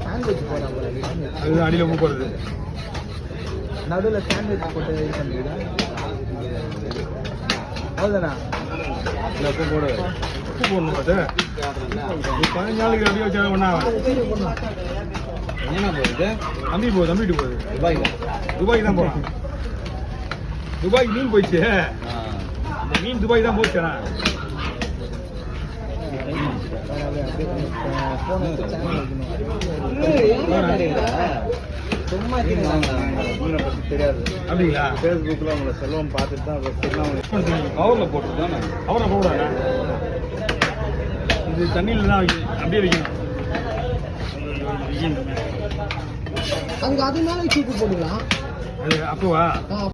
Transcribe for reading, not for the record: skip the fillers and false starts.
sandwich போடுறாங்க அது அடியில் போடுறது நடுவில் சாண்ட்விச் போட்டு இது பண்ணிவிடா அவ்வளோதானா உப்பு போடு உப்பு போடணும் அது 15 நாளைக்கு அப்படியே வச்சா ஒன்றா என்ன போகுது தம்பிட்டு போகுது துபாய்க்கு தான் போகிறான் துபாய்க்கு மீன் போயிடுச்சு அந்த மீன் துபாய் தான் போச்சுண்ணா சும்மா தெரியாது அப்படிங்களா ஃபேஸ்புக்கில் உங்களை செல்வம் பார்த்துட்டு தான் கவரில் போட்டுருக்கானே கவரில் போடுறாங்க இது தண்ணியில் தான் வைக்கணும் அப்படியே வைக்கணும் அங்கே அது மேலே வச்சு உப்பு போட்டுக்கலாம் அது அப்போவா